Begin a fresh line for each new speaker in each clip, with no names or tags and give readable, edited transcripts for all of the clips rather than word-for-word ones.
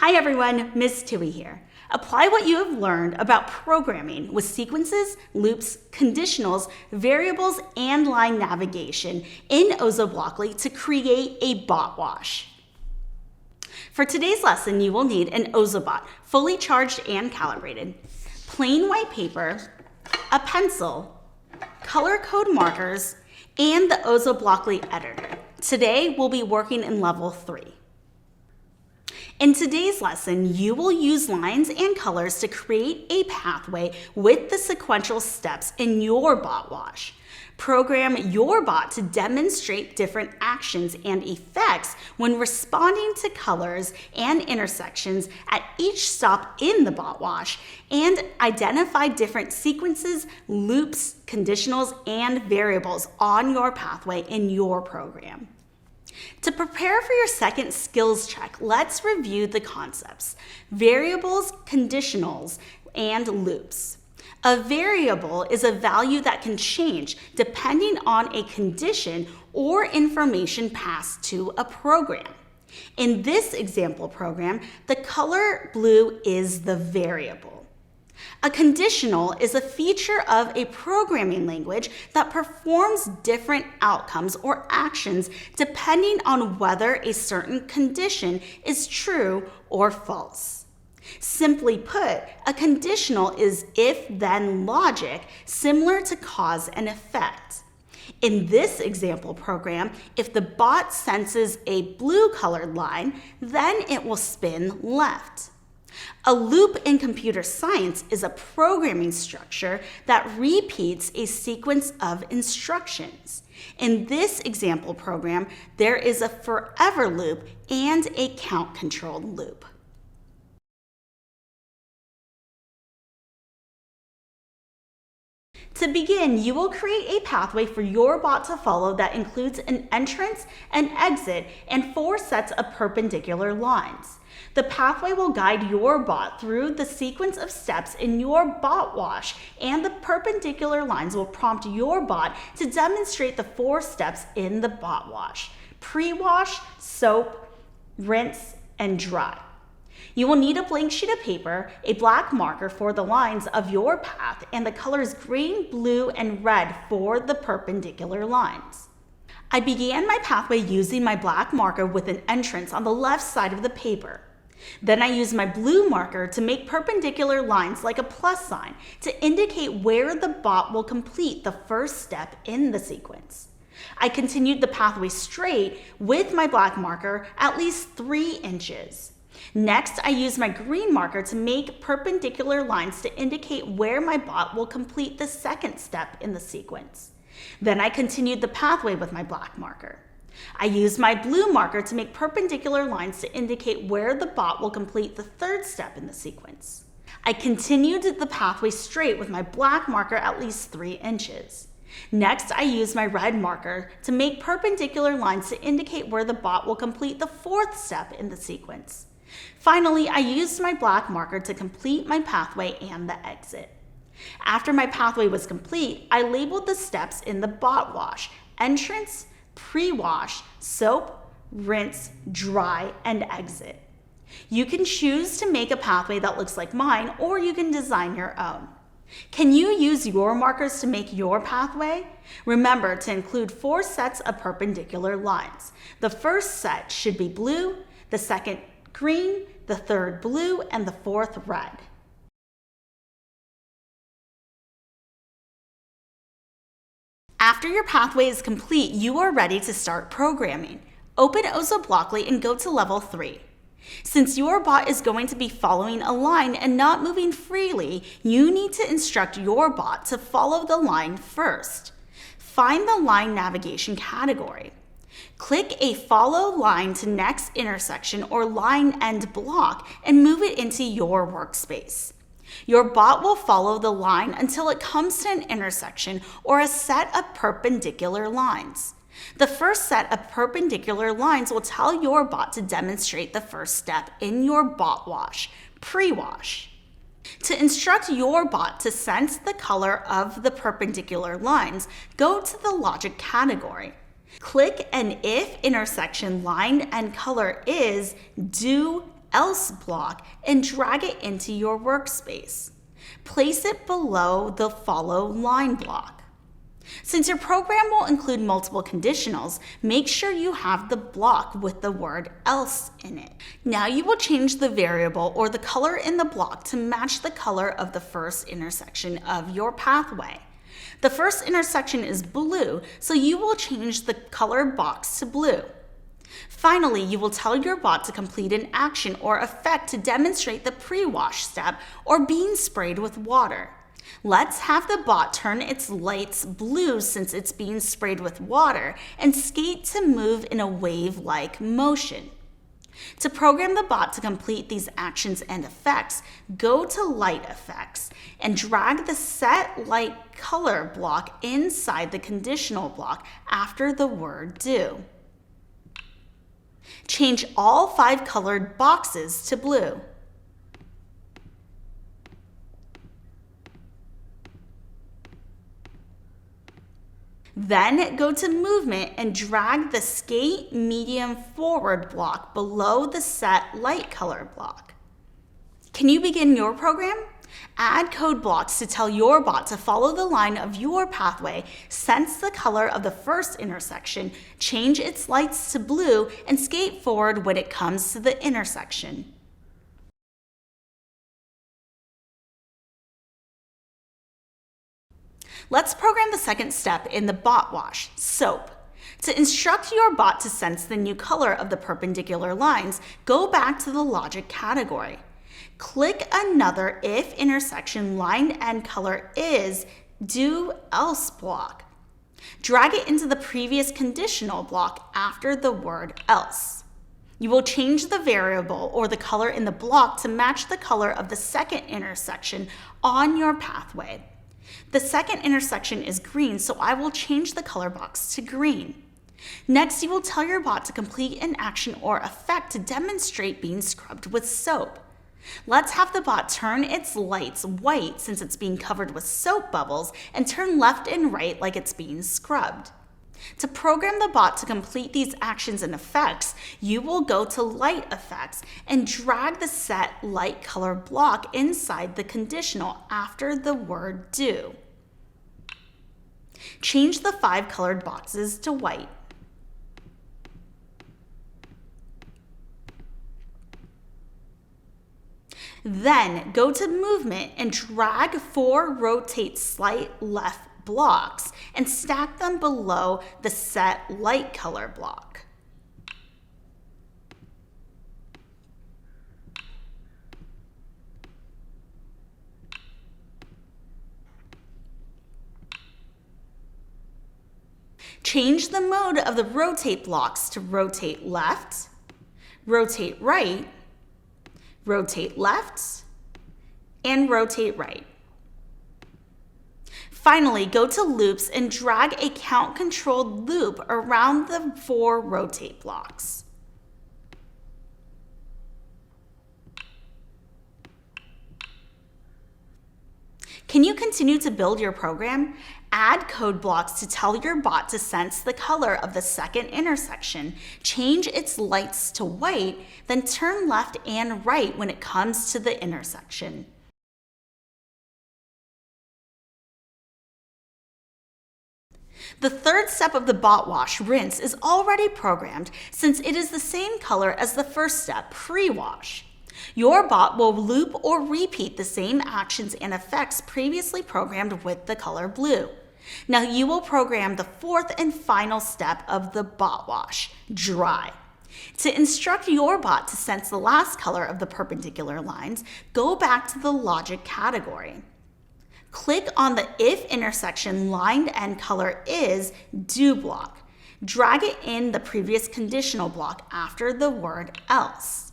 Hi everyone, Ms. Tui here. Apply what you have learned about programming with sequences, loops, conditionals, variables, and line navigation in Ozobot Blockly to create a bot wash. For today's lesson, you will need an Ozobot, fully charged and calibrated, plain white paper, a pencil, color code markers, and the Ozobot Blockly editor. Today, we'll be working in level 3. In today's lesson, you will use lines and colors to create a pathway with the sequential steps in your bot wash. Program your bot to demonstrate different actions and effects when responding to colors and intersections at each stop in the bot wash, and identify different sequences, loops, conditionals, and variables on your pathway in your program. To prepare for your second skills check, let's review the concepts: variables, conditionals, and loops. A variable is a value that can change depending on a condition or information passed to a program. In this example program, the color blue is the variable. A conditional is a feature of a programming language that performs different outcomes or actions depending on whether a certain condition is true or false. Simply put, a conditional is if-then logic, similar to cause and effect. In this example program, if the bot senses a blue-colored line, then it will spin left. A loop in computer science is a programming structure that repeats a sequence of instructions. In this example program, there is a forever loop and a count-controlled loop. To begin, you will create a pathway for your bot to follow that includes an entrance, an exit, and 4 sets of perpendicular lines. The pathway will guide your bot through the sequence of steps in your bot wash, and the perpendicular lines will prompt your bot to demonstrate the 4 steps in the bot wash: pre-wash, soap, rinse, and dry. You will need a blank sheet of paper, a black marker for the lines of your path, and the colors green, blue, and red for the perpendicular lines. I began my pathway using my black marker with an entrance on the left side of the paper. Then I used my blue marker to make perpendicular lines like a plus sign to indicate where the bot will complete the first step in the sequence. I continued the pathway straight with my black marker at least 3 inches. Next, I used my green marker to make perpendicular lines to indicate where my bot will complete the second step in the sequence. Then I continued the pathway with my black marker. I used my blue marker to make perpendicular lines to indicate where the bot will complete the third step in the sequence. I continued the pathway straight with my black marker at least 3 inches. Next, I used my red marker to make perpendicular lines to indicate where the bot will complete the 4th step in the sequence. Finally, I used my black marker to complete my pathway and the exit. After my pathway was complete, I labeled the steps in the bot wash: entrance, pre-wash, soap, rinse, dry, and exit. You can choose to make a pathway that looks like mine, or you can design your own. Can you use your markers to make your pathway? Remember to include 4 sets of perpendicular lines. The first set should be blue, the second green, the third blue, and the 4th red. After your pathway is complete, you are ready to start programming. Open Ozobot Blockly and go to level 3. Since your bot is going to be following a line and not moving freely, you need to instruct your bot to follow the line first. Find the line navigation category. Click a follow line to next intersection or line end block and move it into your workspace. Your bot will follow the line until it comes to an intersection or a set of perpendicular lines. The first set of perpendicular lines will tell your bot to demonstrate the first step in your bot wash: pre-wash. To instruct your bot to sense the color of the perpendicular lines, go to the logic category. Click an if intersection line and color is do else block and drag it into your workspace. Place it below the follow line block. Since your program will include multiple conditionals, make sure you have the block with the word else in it. Now you will change the variable or the color in the block to match the color of the first intersection of your pathway. The first intersection is blue, so you will change the color box to blue. Finally, you will tell your bot to complete an action or effect to demonstrate the pre-wash step or being sprayed with water. Let's have the bot turn its lights blue since it's being sprayed with water and skate to move in a wave-like motion. To program the bot to complete these actions and effects, go to Light Effects and drag the Set Light Color block inside the conditional block after the word do. Change all 5 colored boxes to blue. Then go to Movement and drag the Skate Medium Forward block below the Set Light Color block. Can you begin your program? Add code blocks to tell your bot to follow the line of your pathway, sense the color of the first intersection, change its lights to blue, and skate forward when it comes to the intersection. Let's program the second step in the bot wash, soap. To instruct your bot to sense the new color of the perpendicular lines, go back to the logic category. Click another if intersection line and color is do else block. Drag it into the previous conditional block after the word else. You will change the variable or the color in the block to match the color of the second intersection on your pathway. The second intersection is green, so I will change the color box to green. Next, you will tell your bot to complete an action or effect to demonstrate being scrubbed with soap. Let's have the bot turn its lights white since it's being covered with soap bubbles and turn left and right like it's being scrubbed. To program the bot to complete these actions and effects, you will go to Light Effects and drag the Set Light Color block inside the conditional after the word do. Change the 5 colored boxes to white. Then go to Movement and drag 4 Rotate Slight Left blocks and stack them below the Set Light Color block. Change the mode of the rotate blocks to rotate left, rotate right, rotate left, and rotate right. Finally, go to Loops and drag a count-controlled loop around the 4 rotate blocks. Can you continue to build your program? Add code blocks to tell your bot to sense the color of the second intersection, change its lights to white, then turn left and right when it comes to the intersection. The third step of the bot wash, rinse, is already programmed since it is the same color as the first step, pre-wash. Your bot will loop or repeat the same actions and effects previously programmed with the color blue. Now you will program the fourth and final step of the bot wash, dry. To instruct your bot to sense the last color of the perpendicular lines, go back to the logic category. Click on the if intersection lined and color is do block. Drag it in the previous conditional block after the word else.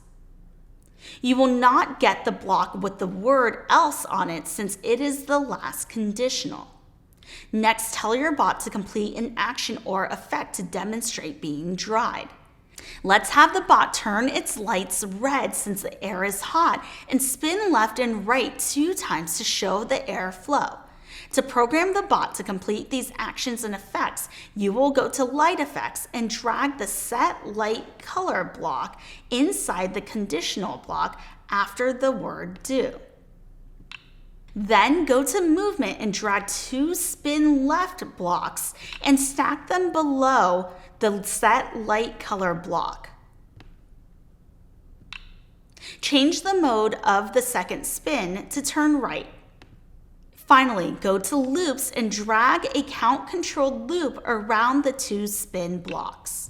You will not get the block with the word else on it since it is the last conditional. Next, tell your bot to complete an action or effect to demonstrate being dried. Let's have the bot turn its lights red since the air is hot and spin left and right 2 times to show the air flow. To program the bot to complete these actions and effects, you will go to Light Effects and drag the Set Light Color block inside the conditional block after the word do. Then go to Movement and drag 2 Spin Left blocks and stack them below the Set Light Color block. Change the mode of the second spin to turn right. Finally, go to Loops and drag a count-controlled loop around the 2 spin blocks.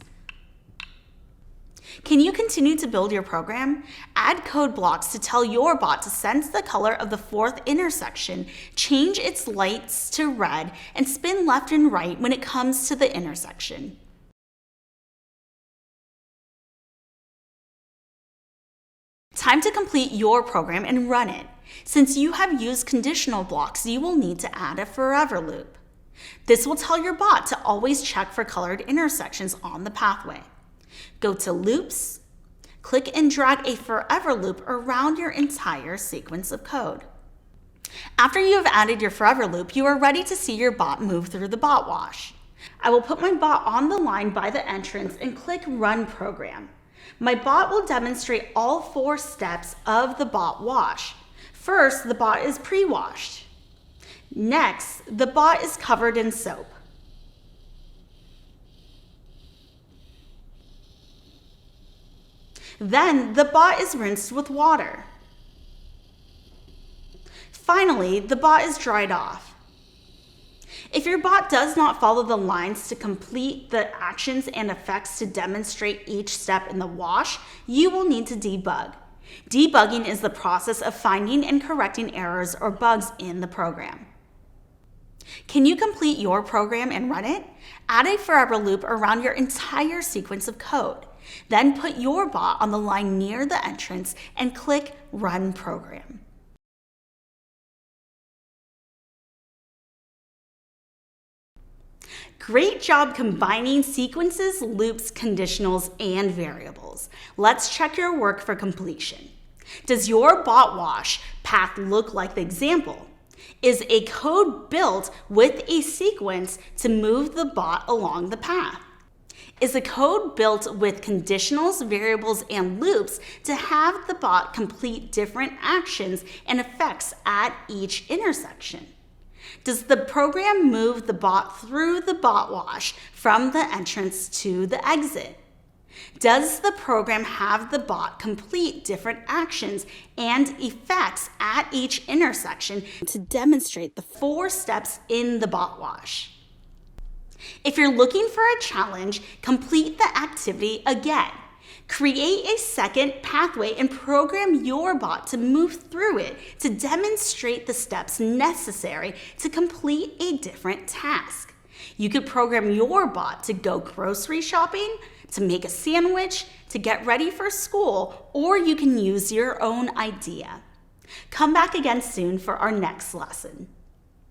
Can you continue to build your program? Add code blocks to tell your bot to sense the color of the 4th intersection, change its lights to red, and spin left and right when it comes to the intersection. Time to complete your program and run it. Since you have used conditional blocks, you will need to add a forever loop. This will tell your bot to always check for colored intersections on the pathway. Go to Loops, click and drag a forever loop around your entire sequence of code. After you have added your forever loop, you are ready to see your bot move through the bot wash. I will put my bot on the line by the entrance and click Run Program. My bot will demonstrate all 4 steps of the bot wash. First, the bot is pre-washed. Next, the bot is covered in soap. Then, the bot is rinsed with water. Finally, the bot is dried off. If your bot does not follow the lines to complete the actions and effects to demonstrate each step in the wash, you will need to debug. Debugging is the process of finding and correcting errors or bugs in the program. Can you complete your program and run it? Add a forever loop around your entire sequence of code. Then put your bot on the line near the entrance and click Run Program. Great job combining sequences, loops, conditionals, and variables. Let's check your work for completion. Does your bot wash path look like the example? Is a code built with a sequence to move the bot along the path? Is the code built with conditionals, variables, and loops to have the bot complete different actions and effects at each intersection? Does the program move the bot through the bot wash from the entrance to the exit? Does the program have the bot complete different actions and effects at each intersection to demonstrate the 4 steps in the bot wash? If you're looking for a challenge, complete the activity again. Create a second pathway and program your bot to move through it to demonstrate the steps necessary to complete a different task. You could program your bot to go grocery shopping, to make a sandwich, to get ready for school, or you can use your own idea. Come back again soon for our next lesson.